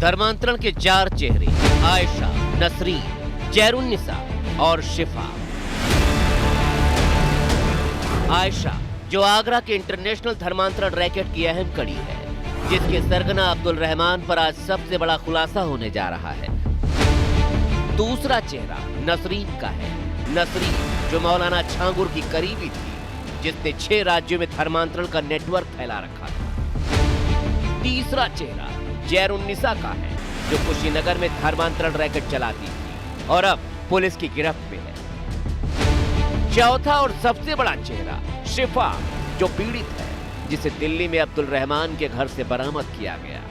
धर्मांतरण के 4 चेहरे, आयशा, नसरीन, जैरुन्निसा और शिफा। आयशा, जो आगरा के इंटरनेशनल धर्मांतरण रैकेट की अहम कड़ी है, जिसके सरगना अब्दुल रहमान पर आज सबसे बड़ा खुलासा होने जा रहा है। दूसरा चेहरा नसरीन का है। नसरीन, जो मौलाना छांगुर की करीबी थी, जिसने 6 राज्यों में धर्मांतरण का नेटवर्क फैला रखा था। तीसरा चेहरा जैरुन्निसा का है, जो कुशीनगर में धर्मांतरण रैकेट चलाती थी और अब पुलिस की गिरफ्त में है। चौथा और सबसे बड़ा चेहरा शिफा, जो पीड़ित है, जिसे दिल्ली में अब्दुल रहमान के घर से बरामद किया गया।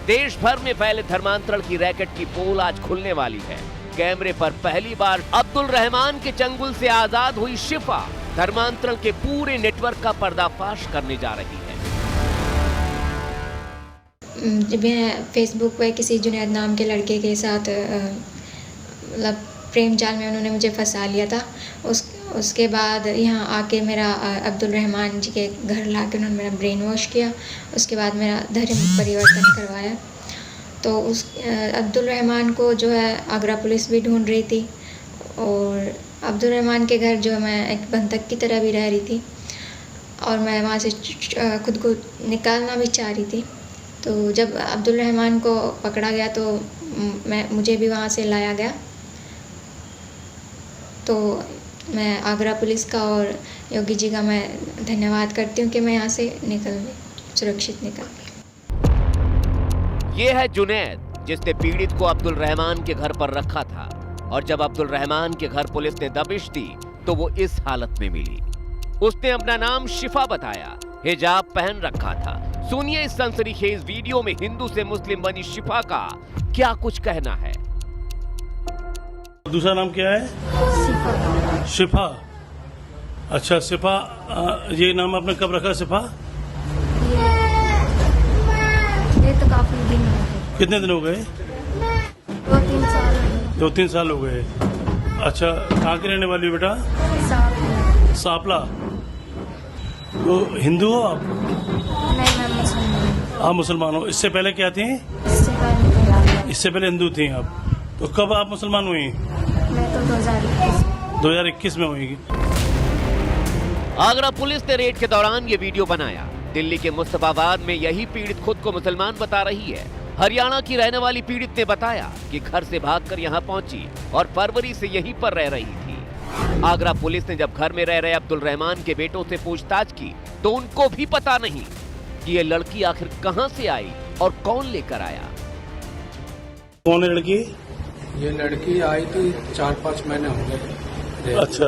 देश भर में फैले धर्मांतरण की रैकेट की पोल आज खुलने वाली है। कैमरे पर पहली बार अब्दुल रहमान के चंगुल से आजाद हुई शिफा धर्मांतरण के पूरे नेटवर्क का पर्दाफाश करने जा रही है। जब मैं फेसबुक पे किसी जुनैद नाम के लड़के के साथ मतलब प्रेम जाल में उन्होंने मुझे फंसा लिया था। उसके बाद यहाँ आके मेरा अब्दुल रहमान जी के घर लाके उन्होंने मेरा ब्रेन वॉश किया। उसके बाद मेरा धर्म परिवर्तन करवाया। तो उस अब्दुल रहमान को जो है आगरा पुलिस भी ढूंढ रही थी और अब्दुल रहमान के घर जो मैं एक बंधक की तरह भी रह रही थी और मैं वहाँ से खुद को निकालना भी चाह रही थी। तो जब अब्दुल रहमान को पकड़ा गया तो मुझे भी वहाँ से लाया गया। तो मैं आगरा पुलिस का और योगी जी का मैं धन्यवाद करती हूँ कि मैं यहाँ से सुरक्षित निकल गई। ये है जुनैद, जिसने पीड़ित को अब्दुल रहमान के घर पर रखा था और जब अब्दुल रहमान के घर पुलिस ने दबिश दी तो वो इस हालत में मिली। उसने अपना नाम शिफा बताया, हिजाब पहन रखा था। सुनिए इस सनसनीखेज वीडियो में हिंदू से मुस्लिम बनी शिफा का क्या कुछ कहना है। दूसरा नाम क्या है? शिफा। शिफा। अच्छा शिफा, ये नाम आपने कब रखा शिफा? ये तो काफी दिन हो गए। कितने दिन हो गए? 2-3 साल। 2-3 साल हो गए। अच्छा, कहाँ के रहने वाली हो बेटा? सापला। तो हिंदू हो आप? नहीं, मैं मुसलमान। आप मुसलमान हो। इससे पहले क्या थी? इससे पहले हिंदू थी आप। तो कब आप मुसलमान हुई? मैं तो 2021 में हुई। आगरा पुलिस ने रेड के दौरान ये वीडियो बनाया। दिल्ली के मुस्तफाबाद में यही पीड़ित खुद को मुसलमान बता रही है। हरियाणा की रहने वाली पीड़ित ने बताया कि घर से भागकर यहाँ पहुंची और फरवरी से यहीं पर रह रही थी। आगरा पुलिस ने जब घर में रह रहे अब्दुल रहमान के बेटों से पूछताछ की तो उनको भी पता नहीं कि ये लड़की आखिर कहां से आई और कौन लेकर आया। कौन है लड़की? ये लड़की आई थी 4-5 महीने हो गए। अच्छा,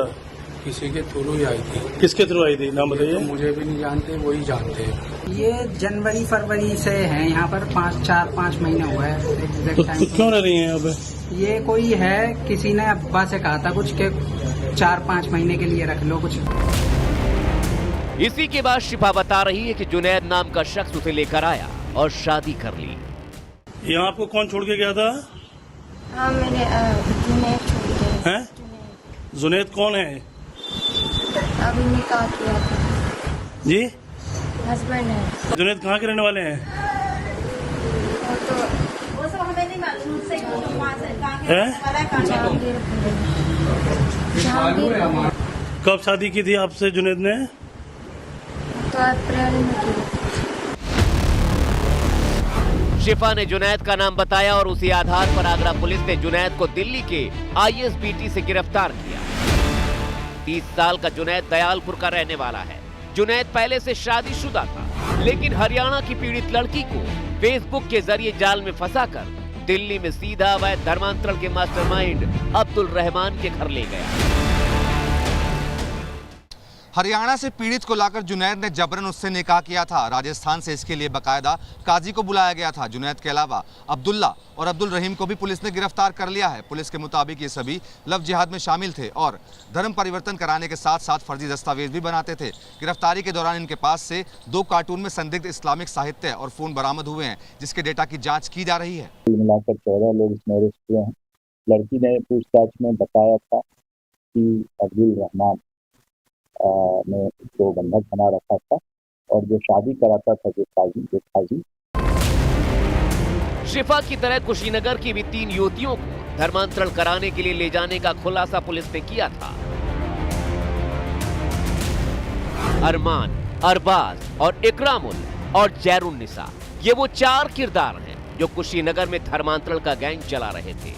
किसी के थ्रू ही आई थी। किसके थ्रू आई थी, नाम बताइए। तो मुझे भी नहीं जानते, वही जानते हैं। ये जनवरी फरवरी से है यहाँ पर, 4-5 महीने हुए हैं। तो क्यों रह रही हैं यहाँ पे? ये कोई है, किसी ने अब्बा से कहा था कुछ के 4-5 महीने के लिए रख लो कुछ। इसी के बाद शिफा बता रही है कि जुनैद नाम का शख्स उसे लेकर आया और शादी कर ली। यहाँ आपको कौन छोड़ के गया था? हाँ, मेरे जुनैद छोड़ गए। हैं? जुनैद कौन है? अभी निकाह किया था। जी? हस्बैंड है। जुनैद कहाँ के रहने वाले हैं? वो सब हमें नहीं मालूम। कब शादी की थी आपसे जुनैद ने? तो अप्रैल में की। शिफा ने जुनैद का नाम बताया और उसी आधार पर आगरा पुलिस ने जुनैद को दिल्ली के ISBT से गिरफ्तार किया। 30 साल का जुनैद दयालपुर का रहने वाला है। जुनैद पहले से शादीशुदा था, लेकिन हरियाणा की पीड़ित लड़की को फेसबुक के जरिए जाल में फंसाकर दिल्ली में सीधा अवैध धर्मांतरण के मास्टरमाइंड अब्दुल रहमान के घर ले गया। हरियाणा से पीड़ित को लाकर जुनैद ने जबरन उससे निकाह किया था। राजस्थान से इसके लिए बकायदा काजी को बुलाया गया था। जुनैद के अलावा अब्दुल्ला और अब्दुल रहीम को भी पुलिस ने गिरफ्तार कर लिया है। पुलिस के मुताबिक ये सभी लव जिहाद में शामिल थे और धर्म परिवर्तन कराने के साथ साथ फर्जी दस्तावेज भी बनाते थे। गिरफ्तारी के दौरान इनके पास से 2 कार्टून में संदिग्ध इस्लामिक साहित्य और फोन बरामद हुए हैं, जिसके डेटा की जाँच की जा रही है। मिलाकर 14 लोग इसमें अरेस्ट हुए हैं। लड़की ने पूछताछ में बताया था कि अब्दुल रहमान ने उसको बंधक बना रखा था और जो शादी कराता था जो काजी शिफा की तरह कुशीनगर की भी 3 युवतियों को धर्मांतरण कराने के लिए ले जाने का खुलासा पुलिस ने किया था। अरमान, अरबाज और इकरामुल और जैरुन्निसा, ये वो 4 किरदार हैं जो कुशीनगर में धर्मांतरण का गैंग चला रहे थे।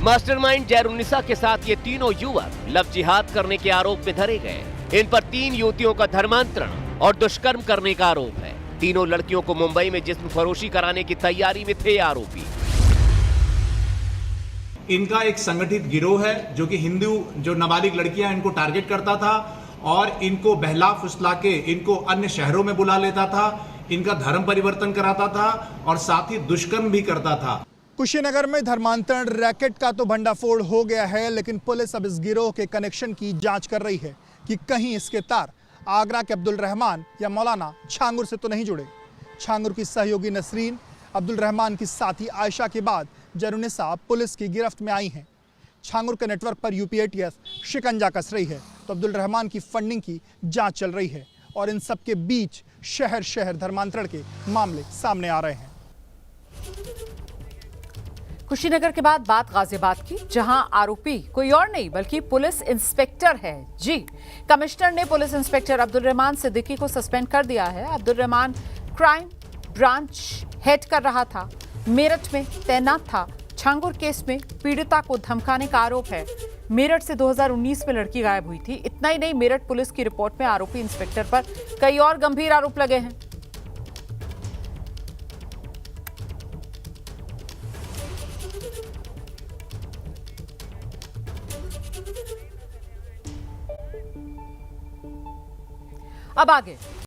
मास्टरमाइंड जैरुन्निसा के साथ ये तीनों युवक लव जिहाद करने के आरोप में धरे गए। इन पर 3 युवतियों का धर्मांतरण और दुष्कर्म करने का आरोप है। तीनों लड़कियों को मुंबई में जिस्म फरोशी कराने की तैयारी में थे आरोपी। इनका एक संगठित गिरोह है जो कि हिंदू जो नाबालिग लड़कियां इनको टारगेट करता था और इनको बहला फुसला के इनको अन्य शहरों में बुला लेता था, इनका धर्म परिवर्तन कराता था और साथ ही दुष्कर्म भी करता था। कुशीनगर में धर्मांतरण रैकेट का तो भंडाफोड़ हो गया है, लेकिन पुलिस अब इस गिरोह के कनेक्शन की जांच कर रही है कि कहीं इसके तार आगरा के अब्दुल रहमान या मौलाना छांगुर से तो नहीं जुड़े। छांगुर की सहयोगी नसरीन, अब्दुल रहमान की साथी आयशा के बाद जैरुन्निसा पुलिस की गिरफ्त में आई हैं। छांगुर के नेटवर्क पर यूपीएटीएस शिकंजा कस रही है तो अब्दुल रहमान की फंडिंग की जांच चल रही है और इन सब के बीच शहर शहर धर्मांतरण के मामले सामने आ रहे हैं। कुशीनगर के बाद बात गाजियाबाद की, जहां आरोपी कोई और नहीं बल्कि पुलिस इंस्पेक्टर है। जी, कमिश्नर ने पुलिस इंस्पेक्टर अब्दुल रहमान सिद्दीकी को सस्पेंड कर दिया है। Abdul Rahman crime branch head कर रहा था, मेरठ में तैनात था। छांगुर केस में पीड़िता को धमकाने का आरोप है। मेरठ से 2019 में लड़की गायब हुई थी। इतना ही नहीं, मेरठ पुलिस की रिपोर्ट में आरोपी इंस्पेक्टर पर कई और गंभीर आरोप लगे हैं। अब आगे